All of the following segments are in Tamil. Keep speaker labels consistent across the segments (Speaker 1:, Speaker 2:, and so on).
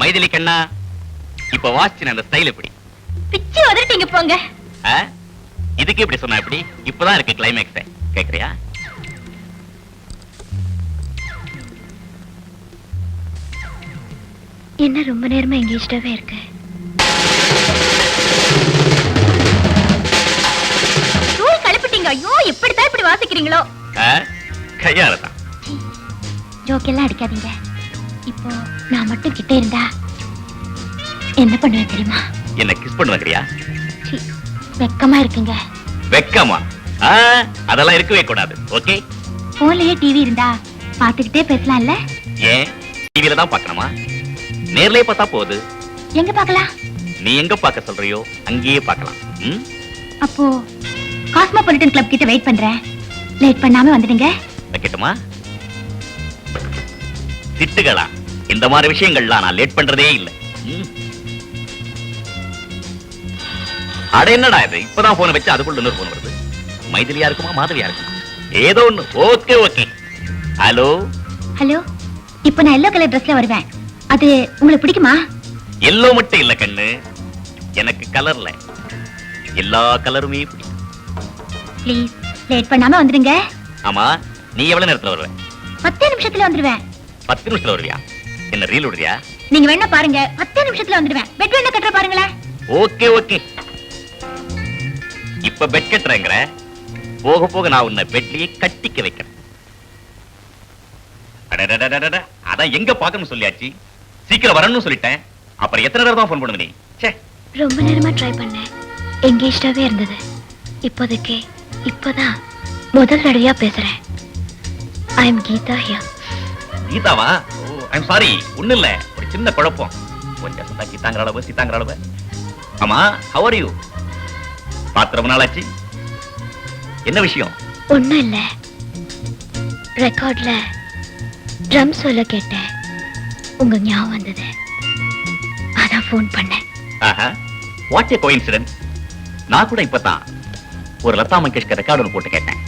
Speaker 1: மைதிலி கண்ணா, இப்ப வாசின அந்த ஸ்டைல் எப்படி?
Speaker 2: பிச்சு உதறிட்டீங்க போங்க.
Speaker 1: இதுக்கு இப்படி சொன்னா எப்படி? இப்பதான் இருக்கு கிளைமேக்ஸ். கேக்குறியா?
Speaker 2: என்ன ரொம்ப நேரமா எங்கேஜ்டாவே இருக்கு. ரூல் கலப்பிட்டீங்க. ஐயோ, எப்படிதான் இப்படி வாசிக்கிறீங்களோ?
Speaker 1: கையாலதான்.
Speaker 2: ஜோக் எல்லாம் அடிக்காதீங்க. இப்போ நான் மட்டும் கிட்ட இருந்தா என்ன பண்ணுவேன் தெரியுமா?
Speaker 1: என்ன கிஸ் பண்ணுவீங்கறியா?
Speaker 2: வெக்கமா இருக்குங்க.
Speaker 1: வெக்கமா? அதெல்லாம் இருக்கவே கூடாது. ஓகே?
Speaker 2: போன்லயே டிவி இருந்தா பாத்துக்கிட்டே பேசலாம்ல?
Speaker 1: ஏன் டிவில தான் பார்க்கணுமா? நேர்லயே பார்த்தா போகுது.
Speaker 2: எங்க பார்க்கலாம்?
Speaker 1: நீ எங்க பார்க்க சொல்றியோ அங்கேயே பார்க்கலாம்.
Speaker 2: அப்போ காஸ்மோபாலிட்டன் கிளப் கிட்ட வெயிட் பண்றேன். லேட் பண்ணாம வந்துடுங்க. வைக்கட்டுமா?
Speaker 1: திட்டுகளா? இந்த மாதிரி விஷயங்கள்லாம் நான் லேட் பண்றதே இல்ல. அட என்னடா இது? இப்பதான் போன் வச்சு அதுக்குள்ள இன்னொரு போன் வருது. மைதிலியா இருக்குமா மாதவியா இருக்குமா? ஏதோ ஒண்ணு. Okay okay. Hello
Speaker 2: hello. இப்போ நான் எல்லோ கலர் ட்ரெஸ்ல வருவேன். அது உங்களுக்கு பிடிக்குமா?
Speaker 1: எல்லோ மட்டும் இல்ல கண்ணு, எனக்கு கலர்ல எல்லா கலருமே பிடிக்கும்.
Speaker 2: ப்ளீஸ் லேட் பண்ணாம வந்துடுங்க.
Speaker 1: ஆமா, நீ எவ்வளவு நேரத்துல வருவ?
Speaker 2: 10 நிமிஷத்துல வந்துடுவேன்.
Speaker 1: 10 நிமிஷத்துல வருவியா? என்ன ரீல் விடுறியா?
Speaker 2: நீங்க வேணா பாருங்க, 10 நிமிஷத்துல வந்துடுவேன். பெட் வேணா கட்டற பாருங்களேன்.
Speaker 1: Okay okay. இப்ப பெட் கட்டறங்கற, போக போக நான் உன்னை பெட்லயே கட்டிக்க வைக்கிறேன். அடடடடடட, அதான் எங்க பார்க்கணும் சொல்லியாச்சு. சீக்கிரம் வரணும்னு சொல்லிட்டேன். அப்புறம் எத்தனை தடவை தான் ஃபோன் பண்ணுவ நீ? ச்சே,
Speaker 2: ரொம்ப நேரமா ட்ரை பண்ணேன். எங்கேஜ்டாவே இருந்தது. இப்போதைக்கு இப்போதான் முதல் தடவையா பேசுறேன். I am Geetha here.
Speaker 1: கீதாவா? Oh, I am sorry. ஒண்ணும் இல்ல, ஒரு சின்ன குழப்பம். கொஞ்சம் சத்தா கீதாங்கற அளவு, சீதாங்கற அளவு. ஆமா, how are you? பாத்து ரொம்ப நாளாச்சு. என்ன விஷயம்?
Speaker 2: ஒண்ணும் இல்ல. ரெக்கார்ட்ல ட்ரம் சொல்ல கேட்டேன். உங்க ஞாபகம் வந்தது. அதான் ஃபோன் பண்ணேன்.
Speaker 1: ஆஹா, வாட் a coincidence. நான் கூட இப்பதான் ஒரு லதா மங்கேஷ்கர் ரெக்கார்ட் ஒன்று போட்டு கேட்டேன்.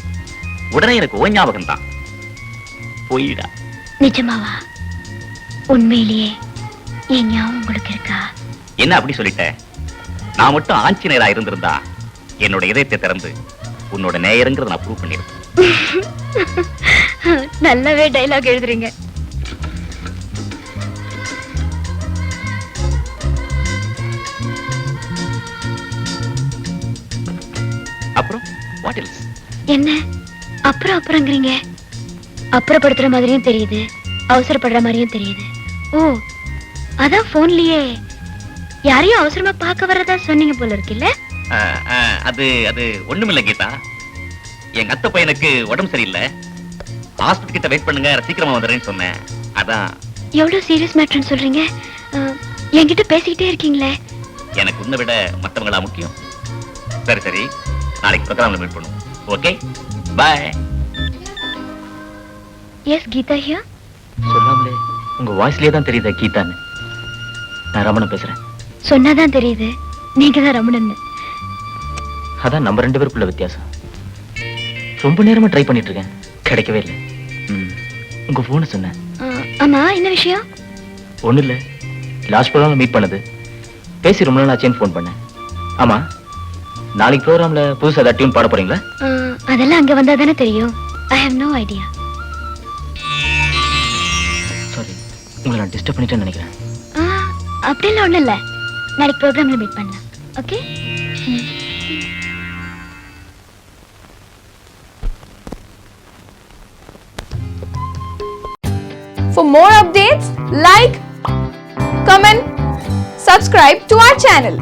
Speaker 1: உடனே எனக்கு ஓ ஞாபகம் தான். போயிடா.
Speaker 2: நிஜமாவா? உண்மையிலேயே என் ஞாபகம் உங்களுக்கு இருக்கா?
Speaker 1: என்ன அப்படி சொல்லிட்ட? நான் மட்டும் ஆஞ்சநேயரா இருந்திருந்தா என்னோட இதயத்தை திறந்து உன்னோட நேயருங்கிறத நான் ப்ரூவ் பண்ணிருப்பேன்.
Speaker 2: நல்லாவே டைலாக் எழுதுறீங்க.
Speaker 1: அப்புறம் வாட் எல்ஸ்?
Speaker 2: என்ன அப்புறம் அப்புறம்ங்கறீங்க? அப்புறப்படுத்துற மாதிரியும் தெரியுது, அவசரப்படுற மாதிரியும் தெரியுது. ஓ, அதான் போன்லயே யாரையும் அவசரமா பார்க்க வரதா சொன்னீங்க போல இருக்குல்ல?
Speaker 1: அது அது ஒண்ணுமில்ல கீதா. எங்க அத்தை பையனுக்கு உடம்பு சரியில்லை. ஹாஸ்பிட்டல் கிட்ட வெயிட் பண்ணுங்க, சீக்கிரமா வந்துடுறேன்னு சொன்னேன். அதான்.
Speaker 2: எவ்வளவு சீரியஸ் மேட்டர்னு சொல்றீங்க? என்கிட்ட பேசிக்கிட்டே இருக்கீங்களே.
Speaker 1: எனக்கு உன்னை விட மத்தவங்களா முக்கியம். சரி சரி, நாளைக்கு ப்ரோகிராம்ல மீட் பண்ணுவோம். Okay, bye.
Speaker 2: Yes Geetha here.
Speaker 1: சொல்லாமலே உங்க வாய்ஸ்லயே தான் தெரியுதா கீதான்னு. நான் ரமணன் பேசுறேன்.
Speaker 2: சொன்னாதான் தெரியுது நீங்க தான் ரமணன்.
Speaker 1: அதான் நம்ம 2 பேருக்குள்ள வித்தியாசம். ரொம்ப நேரமா ட்ரை பண்ணிட்டு இருக்கேன், கிடைக்கவே இல்லை. உங்க போன் சொன்னேன்.
Speaker 2: ஆமா, என்ன விஷயம்?
Speaker 1: ஒண்ணு இல்ல, லாஸ்ட் ப்ரோகிராம்ல மீட் பண்ணது பேசி ரொம்ப நாள் ஆச்சேன்னு போன் பண்ணேன். ஆமா, நாளைக்கு ப்ரோகிராம்ல புதுசா ஏதாவது டியூன் பாட போறீங்களா?
Speaker 2: அதெல்லாம் அங்க வந்தா தானே தெரியும். I have no idea.
Speaker 1: Sorry, உங்களை நான் டிஸ்டர்ப் பண்ணிட்டேன்னு நினைக்கிறேன்.
Speaker 2: அப்படிலாம் ஒண்ணும் இல்ல. நாளைக்கு ப்ரோகிராம்ல மீட் பண்ணலாம். Okay?
Speaker 3: For more updates, like, comment, subscribe to our channel.